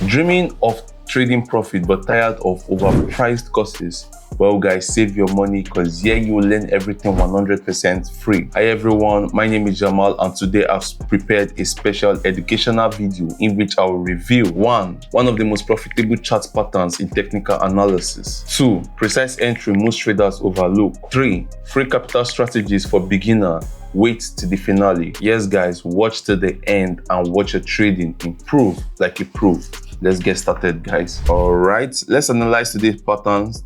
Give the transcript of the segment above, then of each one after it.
Dreaming of trading profit but tired of overpriced courses? Well guys, save your money because here you will learn everything 100% free. Hi everyone, my name is Jamal and today I've prepared a special educational video in which I will review one of the most profitable chart patterns in technical analysis. 2. Precise entry most traders overlook. 3. Free capital strategies for beginner. Wait to the finale. Yes guys, watch to the end and watch your trading improve like a pro. Let's get started guys. Alright, let's analyze today's patterns.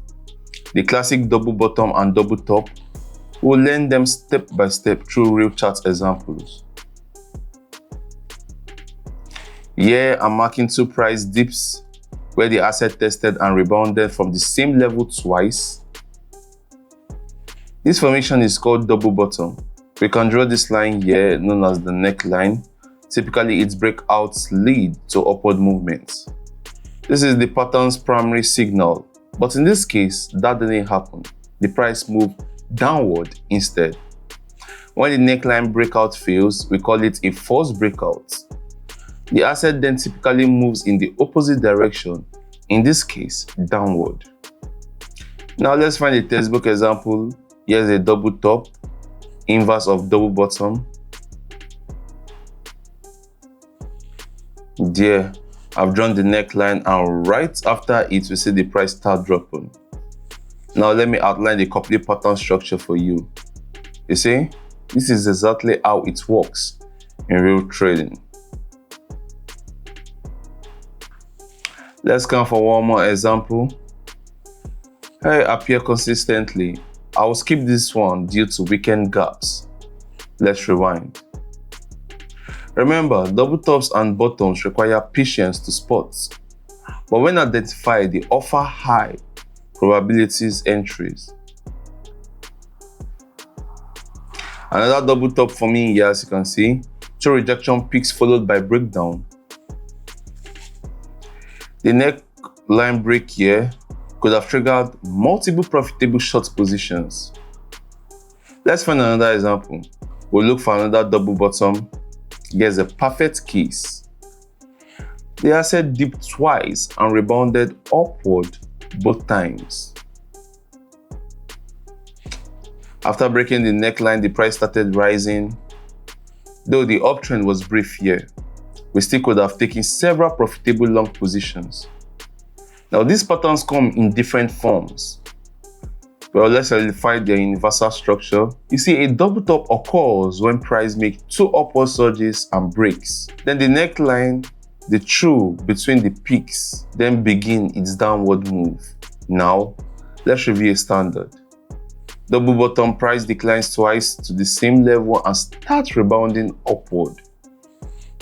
The classic double bottom and double top. We'll learn them step by step through real chart examples. Here I'm marking two price dips where the asset tested and rebounded from the same level twice. This formation is called double bottom. We can draw this line here known as the neckline. Typically its breakouts lead to upward movements. This is the pattern's primary signal. But in this case, that didn't happen. The price moved downward instead. When the neckline breakout fails, we call it a false breakout. The asset then typically moves in the opposite direction, in this case, downward. Now let's find a textbook example. Here's a double top, inverse of double bottom. There. I've drawn the neckline and right after it we see the price start dropping. Now let me outline the complete pattern structure for you. You see, this is exactly how it works in real trading. Let's come for one more example. Hey, appear consistently. I will skip this one due to weekend gaps. Let's rewind. Remember, double tops and bottoms require patience to spot, but when identified, they offer high probabilities entries. Another double top for me here, as you can see, two rejection peaks followed by breakdown. The neckline break here could have triggered multiple profitable short positions. Let's find another example. We'll look for another double bottom. Here's a perfect case. The asset dipped twice and rebounded upward both times. After breaking the neckline, the price started rising. Though the uptrend was brief here, we still could have taken several profitable long positions. Now these patterns come in different forms. Well, let's solidify their universal structure. You see, a double top occurs when price makes two upward surges and breaks. Then the neckline, the true between the peaks, then begin its downward move. Now, let's review a standard. Double bottom price declines twice to the same level and starts rebounding upward.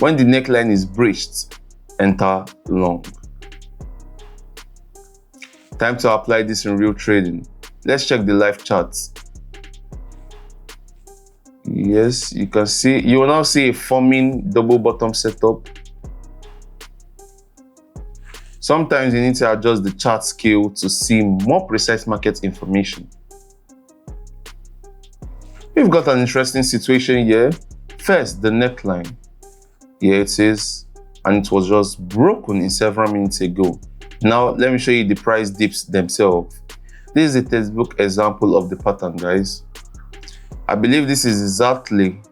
When the neckline is breached, enter long. Time to apply this in real trading. Let's check the live charts. Yes, you can see, you will now see a forming double bottom setup. Sometimes you need to adjust the chart scale to see more precise market information. We've got an interesting situation here. First, the neckline. Here it is, and it was just broken in several minutes ago. Now, let me show you the price dips themselves. This is a textbook example of the pattern, guys. I believe this is exactly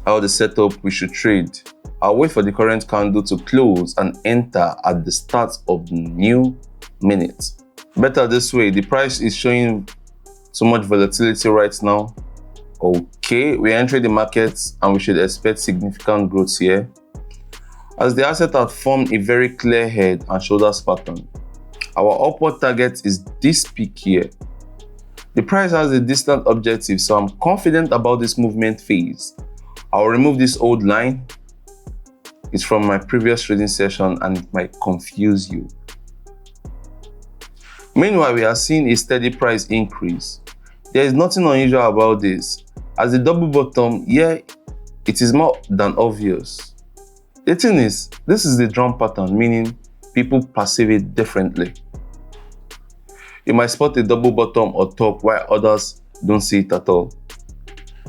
how the setup we should trade. I'll wait for the current candle to close and enter at the start of the new minute. Better this way, the price is showing so much volatility right now. Okay, we enter the markets and we should expect significant growth here, as the asset had formed a very clear head and shoulders pattern. Our upward target is this peak here. The price has a distant objective, so I'm confident about this movement phase. I'll remove this old line. It's from my previous trading session and it might confuse you. Meanwhile, we are seeing a steady price increase. There is nothing unusual about this. As the double bottom, here it is more than obvious. The thing is, this is the drum pattern, meaning people perceive it differently. You might spot a double bottom or top while others don't see it at all.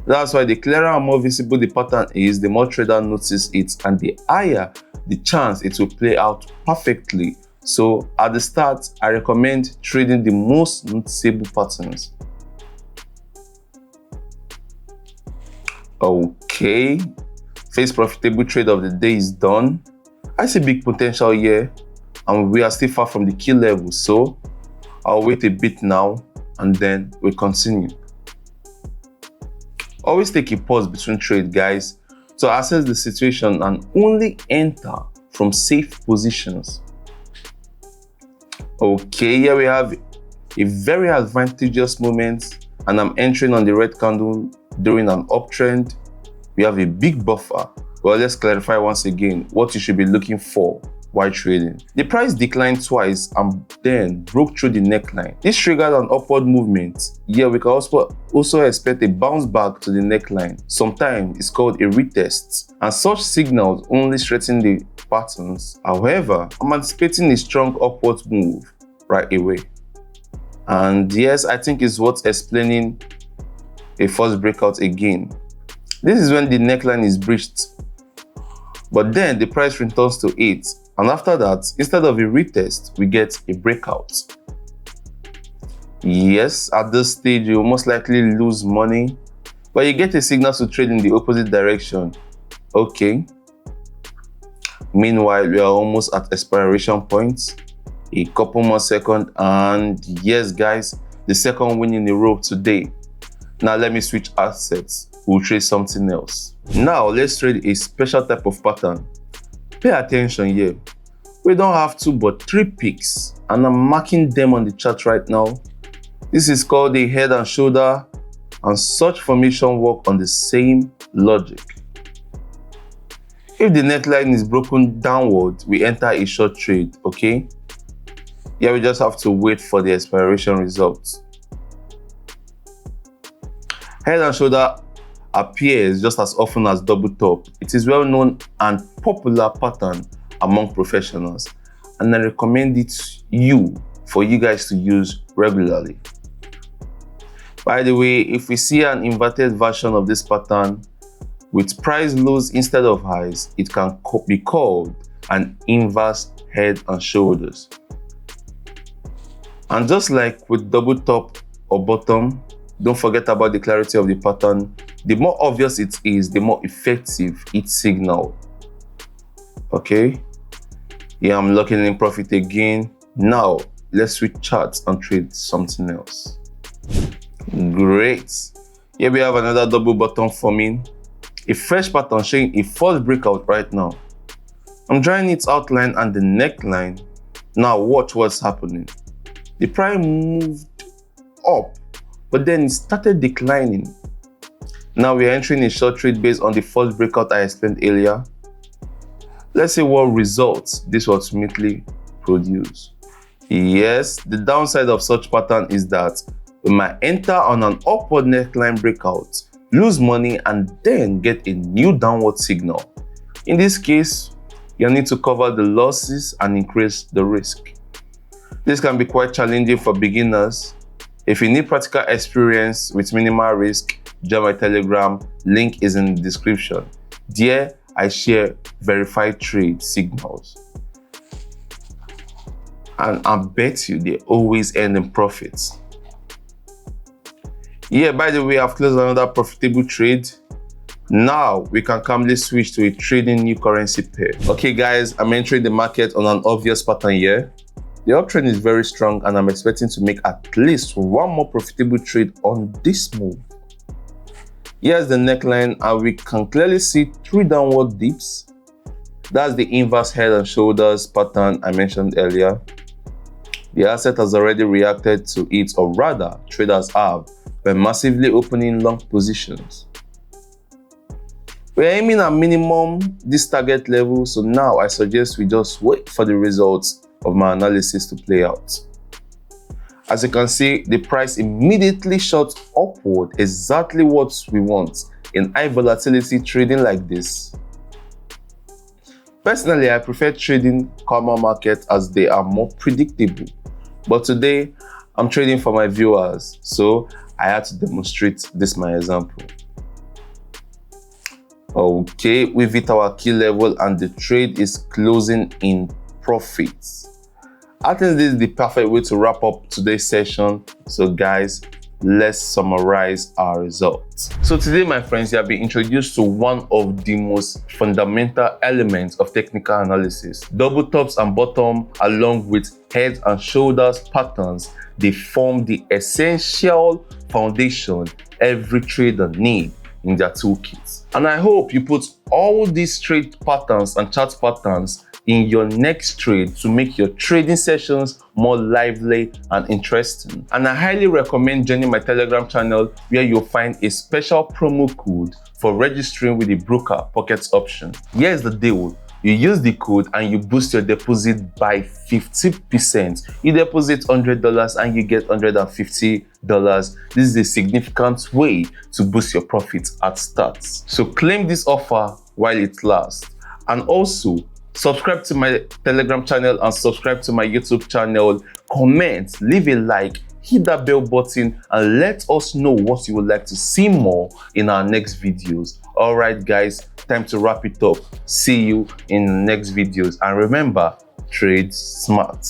That's why the clearer and more visible the pattern is, the more traders notice it, and the higher the chance it will play out perfectly. So at the start, I recommend trading the most noticeable patterns. Okay, first profitable trade of the day is done. I see big potential here, and we are still far from the key level, so I'll wait a bit now and then we'll continue. Always take a pause between trade, guys, to assess the situation and only enter from safe positions. Okay, here we have a very advantageous moment, and I'm entering on the red candle during an uptrend. We have a big buffer. Well, let's clarify once again what you should be looking for while trading. The price declined twice and then broke through the neckline. This triggered an upward movement. Here we can also expect a bounce back to the neckline. Sometimes it's called a retest, and such signals only strengthen the patterns. However, I'm anticipating a strong upward move right away. And yes, I think it's worth explaining a first breakout again. This is when the neckline is breached, but then the price returns to it. And after that, instead of a retest, we get a breakout. Yes, at this stage, you'll most likely lose money, but you get a signal to trade in the opposite direction. Okay. Meanwhile, we are almost at expiration points. A couple more seconds, and yes, guys, the second win in a row today. Now let me switch assets. We'll trade something else. Now let's trade a special type of pattern. Pay attention here. We don't have 2 but 3 picks, and I'm marking them on the chart right now. This is called a head and shoulder, and such formation work on the same logic. If the neckline is broken downward, we enter a short trade, okay? Here we just have to wait for the expiration results. Head and shoulder appears just as often as double top. It is well known and popular pattern among professionals, and I recommend it for you guys to use regularly. By the way, if we see an inverted version of this pattern with price lows instead of highs, it can be called an inverse head and shoulders. And just like with double top or bottom, don't forget about the clarity of the pattern. The more obvious it is, the more effective its signal. Okay, yeah, I'm locking in profit again. Now let's switch charts and trade something else. Great. Here we have another double bottom forming, a fresh pattern showing a false breakout right now. I'm drawing its outline and the neckline. Now watch what's happening. The price moved up, but then it started declining. Now we are entering a short trade based on the false breakout I explained earlier. Let's see what results this will ultimately produce. Yes, the downside of such pattern is that we might enter on an upward neckline breakout, lose money, and then get a new downward signal. In this case, you need to cover the losses and increase the risk. This can be quite challenging for beginners. If you need practical experience with minimal risk, join my Telegram, link is in the description. There, I share verified trade signals. And I bet you they always end in profits. Yeah, by the way, I've closed another profitable trade. Now we can calmly switch to a trading new currency pair. Okay guys, I'm entering the market on an obvious pattern here. The uptrend is very strong, and I'm expecting to make at least one more profitable trade on this move. Here's the neckline, and we can clearly see 3 downward dips. That's the inverse head and shoulders pattern I mentioned earlier. The asset has already reacted to it, or rather, traders have, by massively opening long positions. We're aiming at minimum this target level, so now I suggest we just wait for the results of my analysis to play out. As you can see, the price immediately shot upward, exactly what we want in high volatility trading like this. Personally, I prefer trading calmer markets as they are more predictable, but today I'm trading for my viewers, so I had to demonstrate this my example. Okay, we've hit our key level and the trade is closing in profits. I think this is the perfect way to wrap up today's session. So guys, let's summarize our results. So today, my friends, you have been introduced to one of the most fundamental elements of technical analysis. Double tops and bottom, along with head and shoulders patterns, they form the essential foundation every trader needs in their toolkit. And I hope you put all these trade patterns and chart patterns in your next trade to make your trading sessions more lively and interesting. And I highly recommend joining my Telegram channel, where you'll find a special promo code for registering with the broker pockets option. Here's the deal. You use the code and you boost your deposit by 50%. You deposit $100 and you get $150. This is a significant way to boost your profits at start. So claim this offer while it lasts. And also, subscribe to my Telegram channel and subscribe to my YouTube channel. Comment, leave a like, hit that bell button, and let us know what you would like to see more in our next videos. Alright guys, time to wrap it up. See you in the next videos. And remember, trade smart.